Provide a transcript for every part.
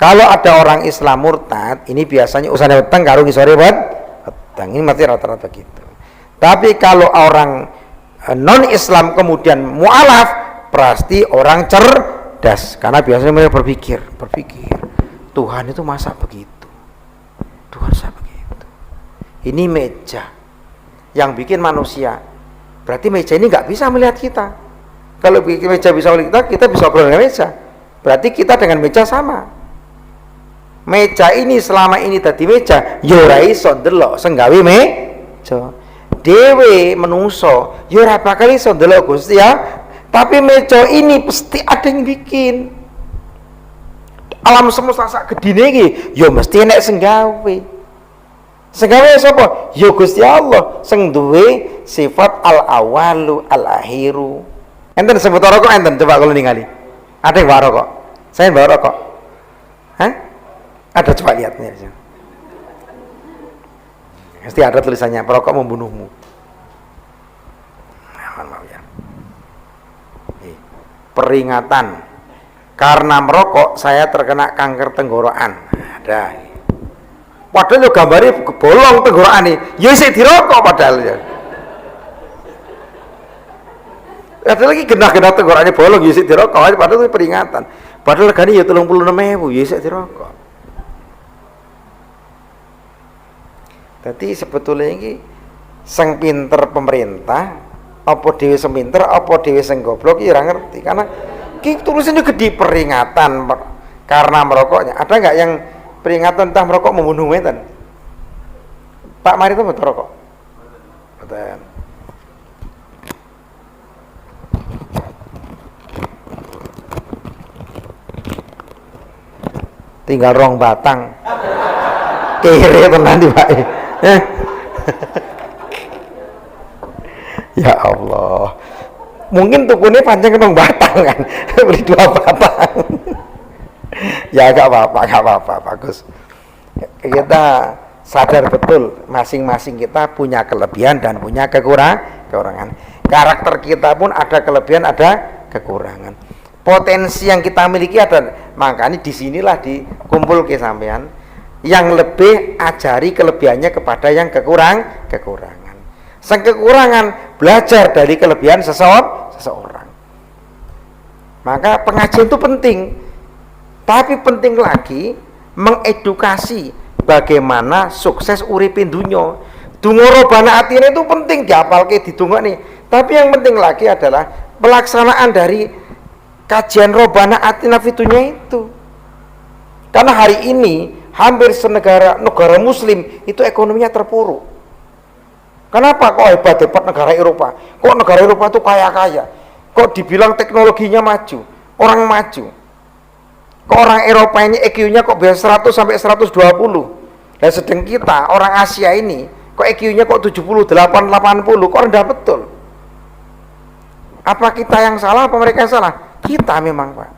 Kalau ada orang Islam murtad, ini biasanya usahane weteng karo ngisore weteng. Ini mesti rata-rata gitu. Tapi kalau orang non Islam kemudian mualaf, pasti orang cerdas karena biasanya mereka berpikir Tuhan itu masa begitu, Tuhan masa begitu. Ini meja yang bikin manusia, berarti meja ini nggak bisa melihat kita. Kalau meja bisa melihat kita bisa ngobrol dengan meja, berarti kita dengan meja sama. Meja ini selama ini tadi meja yo ora iso ndelok sing gawe meja. Dewe menungso yo ora bakal iso ndelok Gusti ya. Tapi meja ini pasti ada yang bikin. Alam semesta sak gedine iki yo mesti enek sing gawe. Sing gawe sapa? Yo Gusti Allah sing duwe sifat al-awalu al-akhiru. Enten sebut rokok enten coba kalau ningali. Ada yang bawa rokok? Saya bawa rokok. Hah? Ada, coba lihat nih. Pasti ada tulisannya perokok membunuhmu. Maaf ya. Peringatan karena merokok saya terkena kanker tenggorokan. Ada. Padahal yo gambare bolong tenggorokane. Ya isih dirokok padahal ya. Ada lagi genah-genah tenggorokannya bolong ya isih dirokok padahal itu peringatan. Padahal regane ya 36.000 ya isih dirokok. Jadi sebetulnya ini sing pinter pemerintah apa dhewe sing pinter apa dhewe sing goblok iki ora ngerti karena iki tulisannya gede peringatan karena merokoknya. Ada nggak yang peringatan entah merokok membunuh meten? Pak Mari itu betul rokok? Betul. Tinggal rong batang. Kere tenan di Pak. Ya Allah, mungkin tukunya panjang rong batang kan, beli 2 batang. Ya gak apa-apa, bagus. Kita sadar betul masing-masing kita punya kelebihan dan punya kekurangan. Karakter kita pun ada kelebihan, ada kekurangan. Potensi yang kita miliki ada, makanya disinilah dikumpul ke sampean. Yang lebih ajari kelebihannya kepada yang kekurangan. Sang kekurangan belajar dari kelebihan seseorang. Maka pengajian itu penting. Tapi penting lagi mengedukasi bagaimana sukses uripin dunya. Donga robana atine itu penting dihafalke didongakne. Tapi yang penting lagi adalah pelaksanaan dari kajian robana atina fitunya itu. Karena hari ini hampir negara muslim itu ekonominya terpuruk. Kenapa kok hebat negara Eropa? Kok negara Eropa itu kaya-kaya? Kok dibilang teknologinya maju, orang maju? Kok orang Eropa ini EQ-nya kok biasa 100 sampai 120? Dan sedang kita orang Asia ini kok EQ-nya kok 78, 80? Kok rendah betul? Apa kita yang salah apa mereka yang salah? Kita memang, Pak.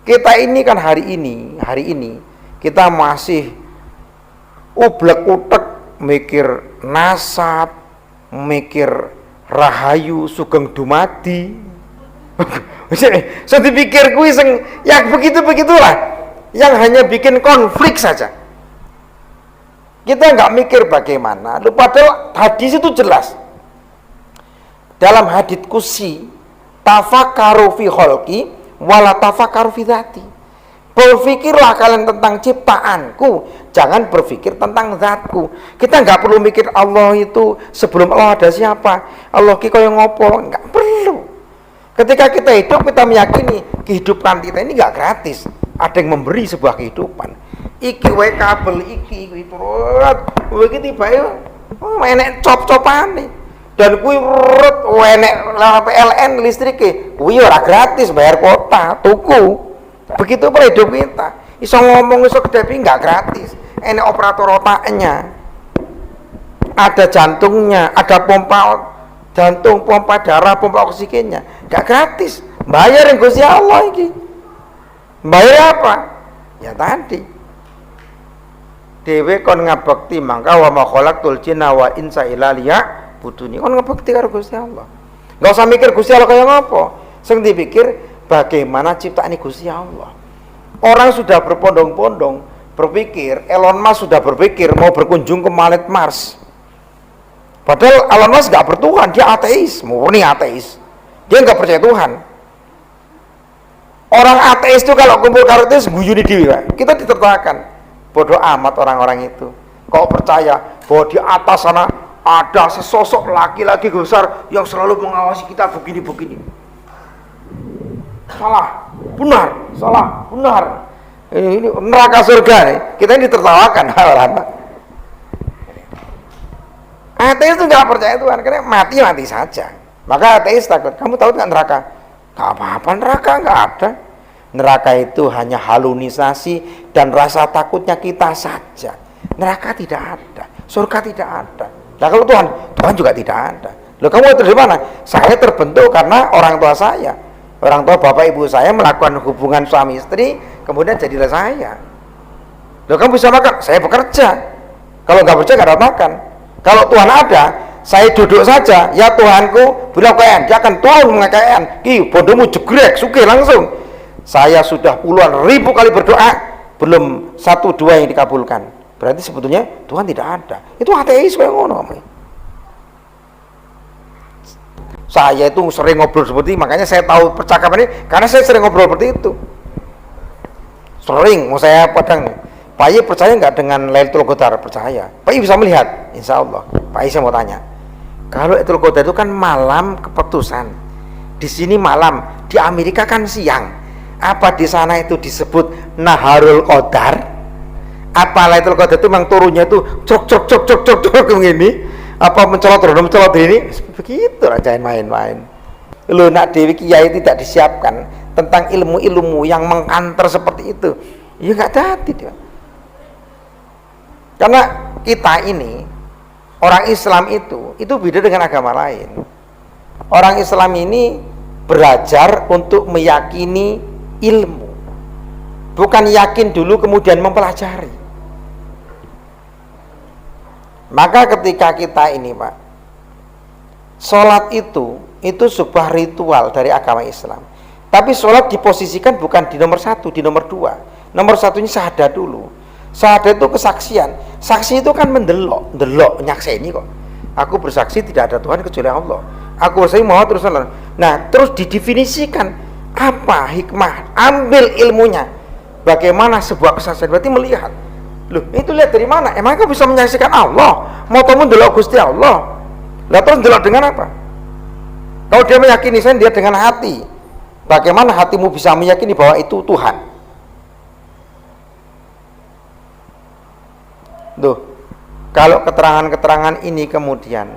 Kita ini kan hari ini kita masih ublek-utek mikir nasab, mikir rahayu sugeng dumadi. Saya dipikir kuwi sing ya begitu-begitulah yang hanya bikin konflik saja. Kita nggak mikir bagaimana. Padahal hadis itu jelas. Dalam hadits qudsi, tafakkaru fi khalqi wala tafakkaru fi dzati. Berpikirlah kalian tentang ciptaanku, jangan berpikir tentang zatku. Kita nggak perlu mikir Allah itu sebelum Allah ada siapa, Allah ki kaya ngopo, nggak perlu. Ketika kita hidup, kita meyakini kehidupan kita ini nggak gratis, ada yang memberi sebuah kehidupan. Iki wae kabel iki turut, iki tibae enek cop-copane. Dan kuwi urut enek PLN listrik kuwi ora gratis, bayar kuota, tuku. Begitu pun hidup kita, iso ngomong iso kedepi nggak gratis. Ini operator otaknya, ada jantungnya, ada pompa jantung, pompa darah, pompa oksigennya, nggak gratis. Bayar yang Gusti Allah ini. Bayar apa? Ya tadi. Dewe kon ngabekti mangka wa ma khalaqtul jinna wal insa illa liya'buduni. Kon ngabekti karo Gusti Allah. Enggak usah mikir Gusti Allah kaya ngopo. Sing dipikir bagaimana ciptaan Gusti Allah. Orang sudah berbondong-bondong berpikir, Elon Musk sudah berpikir mau berkunjung ke planet Mars. Padahal Elon Musk nggak bertuhan, dia ateis, murni ateis. Dia nggak percaya Tuhan. Orang ateis itu kalau kumpul karo ateis guyu di diri, Pak. Kita ditertawakan. Bodoh amat orang-orang itu. Kau percaya bahwa di atas sana ada sesosok laki-laki besar yang selalu mengawasi kita begini-begini? Salah, benar, salah, benar. Ini neraka surga nih. Kita ini ditertawakan orang. Ateis itu nggak percaya Tuhan, karena mati saja. Maka ateis takut. Kamu tahu nggak neraka? Nggak apa-apa, neraka nggak ada. Neraka itu hanya halusinasi dan rasa takutnya kita saja. Neraka tidak ada, surga tidak ada. Nah kalau Tuhan juga tidak ada. Loh, kamu dari mana? Saya terbentuk karena orang tua saya. Orang tua bapak ibu saya melakukan hubungan suami istri, kemudian jadilah saya. Loh, kamu bisa makan? Saya bekerja. Kalau nggak bekerja nggak dapat makan. Kalau Tuhan ada, saya duduk saja, ya Tuhanku bilang kayaan, dia akan turun mengekayaan. Ki, bodohmu jegrek, sugih langsung. Saya sudah puluhan ribu kali berdoa, belum 1-2 yang dikabulkan. Berarti sebetulnya Tuhan tidak ada. Itu ateis kayak ngono. Saya itu sering ngobrol seperti ini, makanya saya tahu percakapan ini karena saya sering ngobrol seperti itu. Sering, mau saya padang nih. Pak Ye percaya nggak dengan Lailatul Qadar? Percaya. Pak Ye bisa melihat, insya Allah. Pak Ye saya mau tanya, kalau Lailatul Qadar itu kan malam keputusan, di sini malam, di Amerika kan siang. Apa di sana itu disebut Naharul Qadar? Apa Lailatul Qadar itu memang turunnya itu cok begini? Apa mencolot ini? Begitu aja main-main. Lo nak Dewi Kiai tidak disiapkan tentang ilmu-ilmu yang mengkanter seperti itu, ya nggak jadi dia. Karena kita ini orang Islam itu beda dengan agama lain. Orang Islam ini belajar untuk meyakini ilmu, bukan yakin dulu kemudian mempelajari. Maka ketika kita ini, Pak, sholat itu sebuah ritual dari agama Islam. Tapi sholat diposisikan bukan di nomor 1, di nomor 2. Nomor 1-nya syahadat dulu. Syahadat itu kesaksian. Saksi itu kan mendelok, nyakseni kok. Aku bersaksi tidak ada Tuhan kecuali Allah. Aku bersaksi Muhammad Rasulullah. Nah, terus didefinisikan apa hikmah, ambil ilmunya. Bagaimana sebuah kesaksian? Berarti melihat. Loh, itu lihat dari mana? Emang kau bisa menyaksikan Allah? Mau kamu ndelok Gusti Allah? Lah terus ndelok dengan apa? Kalau dia meyakini saya, dia dengan hati. Bagaimana hatimu bisa meyakini bahwa itu Tuhan? Tuh, kalau keterangan-keterangan ini kemudian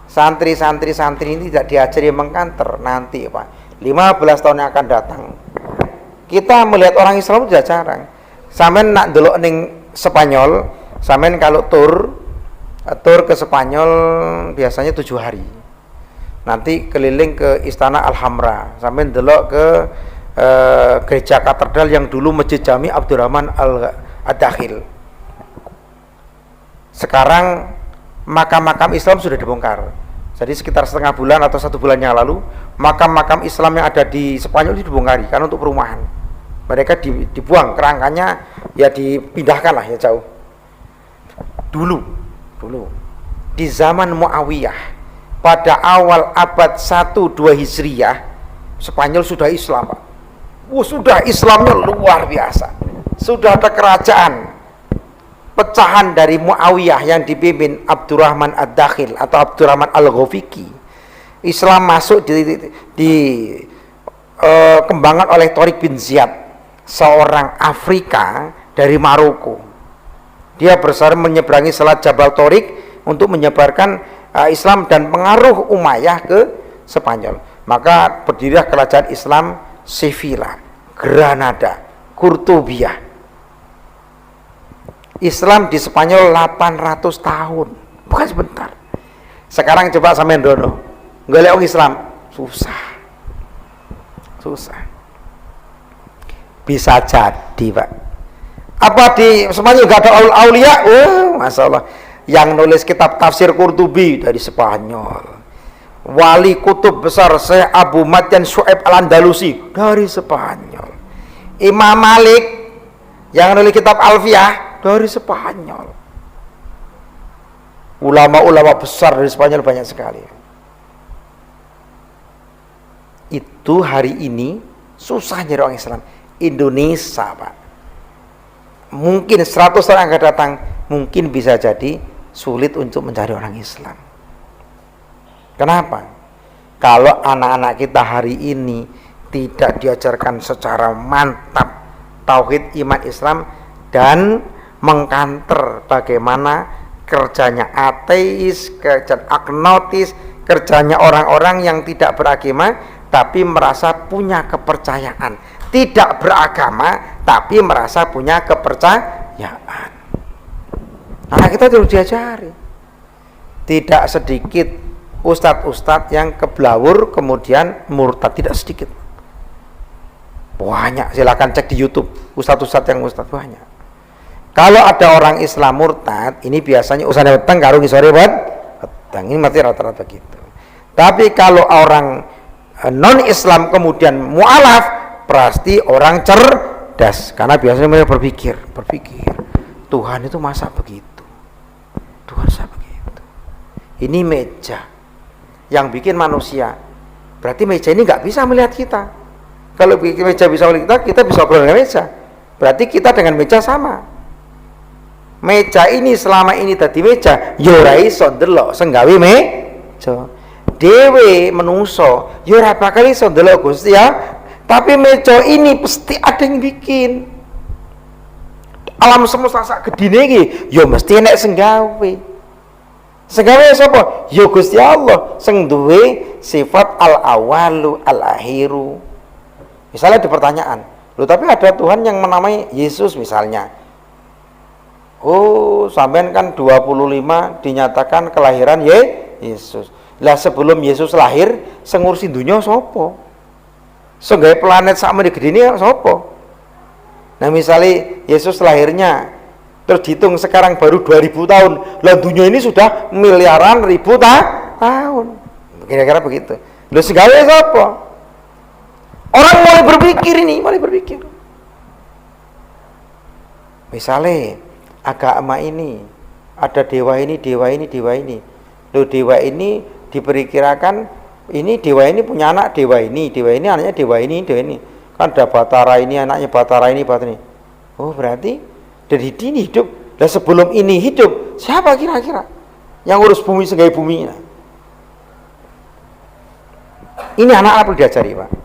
santri-santri ini tidak diajari mengkanter nanti, Pak. 15 tahun yang akan datang, kita melihat orang Islam tidak jarang. Sampeyan nak ndelok ning Spanyol, sampean kalau tur ke Spanyol biasanya 7 hari. Nanti keliling ke Istana Alhambra, sampean delok ke gereja katedral yang dulu Masjid Jami Abdurrahman Ad-Dakhil. Sekarang makam-makam Islam sudah dibongkar. Jadi sekitar setengah bulan atau 1 bulan yang lalu, makam-makam Islam yang ada di Spanyol itu dibongkari karena untuk perumahan. Mereka dibuang, kerangkanya ya dipindahkan lah ya jauh. Dulu di zaman Muawiyah, pada awal abad 1-2 Hijriyah, Spanyol sudah Islam, Pak. Sudah Islamnya luar biasa. Sudah ada kerajaan pecahan dari Muawiyah yang dipimpin Abdurrahman Ad-Dakhil atau Abdurrahman Al-Ghafiqi. Islam masuk kembangkan oleh Tariq bin Ziyad, seorang Afrika dari Maroko. Dia bersarang menyeberangi Selat Jabal Tariq untuk menyebarkan Islam dan pengaruh Umayyah ke Spanyol. Maka berdirilah kerajaan Islam Sevilla, Granada, Kurtubia. Islam di Spanyol 800 tahun, bukan sebentar. Sekarang coba sampean dono, golek wong Islam susah. Bisa jadi, Pak. Apa di Spanyol gak ada aulia? Masya Allah. Yang nulis kitab tafsir Qurtubi dari Spanyol. Wali kutub besar Syekh Abu Madyan Syu'aib Al-Andalusi dari Spanyol. Imam Malik Yang nulis kitab Alfiyah dari Spanyol. Ulama-ulama besar dari Spanyol banyak sekali. Itu hari ini susah nyari orang Islam. Indonesia, Pak. Mungkin 100 orang akan datang, mungkin bisa jadi sulit untuk mencari orang Islam. Kenapa? Kalau anak-anak kita hari ini tidak diajarkan secara mantap tauhid iman Islam dan mengkanter bagaimana kerjanya ateis, kerja agnotis, kerjanya orang-orang yang tidak beragama tapi merasa punya kepercayaan, tidak beragama tapi merasa punya kepercayaan. Anak kita terus diajari. Tidak sedikit ustadz-ustadz yang keblawur kemudian murtad, tidak sedikit. Banyak, silakan cek di YouTube ustadz-ustadz yang ustadz banyak. Kalau ada orang Islam murtad, ini biasanya usahanya petang karung sore buat petang, ini mati rata-rata gitu. Tapi kalau orang non Islam kemudian mualaf, pasti orang cerdas karena biasanya mereka berpikir Tuhan itu masa begitu, Tuhan masa begitu. Ini meja yang bikin manusia, berarti meja ini nggak bisa melihat kita. Kalau meja bisa melihat kita bisa ngobrol dengan meja, berarti kita dengan meja sama. Meja ini selama ini tadi meja yo ora iso ndelok senggawe meja. Dewe menungso yo ora bakal iso ndelok Gusti ya. Tapi meja ini pasti ada yang bikin. Alam semesta sak gedine iki yo mesti enek senggawe. Senggawe sapa? Yo Gusti Allah sing duwe sifat al-awalu al-akhiru. Misalnya ada pertanyaan, loh tapi ada Tuhan yang menamai Yesus misalnya. Oh, sampean kan 25 dinyatakan kelahiran Yesus. Lah sebelum Yesus lahir, sing ngurusi dunya sapa? Sing gawe planet sakmene gedene sapa? Nah, misalnya Yesus lahirnya terus dihitung sekarang baru 2000 tahun. Lah dunia ini sudah miliaran ribu tahun. Kira-kira begitu. Lah sing gawe sapa? Orang mulai berpikir ini, mulai berpikir. Misalnya agama ini ada dewa ini, dewa ini, dewa ini. Loh dewa ini diperkirakan ini dewa ini punya anak dewa ini anaknya dewa ini, dewa ini. Kan ada Batara ini anaknya Batara ini, Batara ini. Oh berarti dari ini hidup. Dan sebelum ini hidup siapa kira-kira yang urus bumi sebagai bumi? Ini anak apa diajari Pak?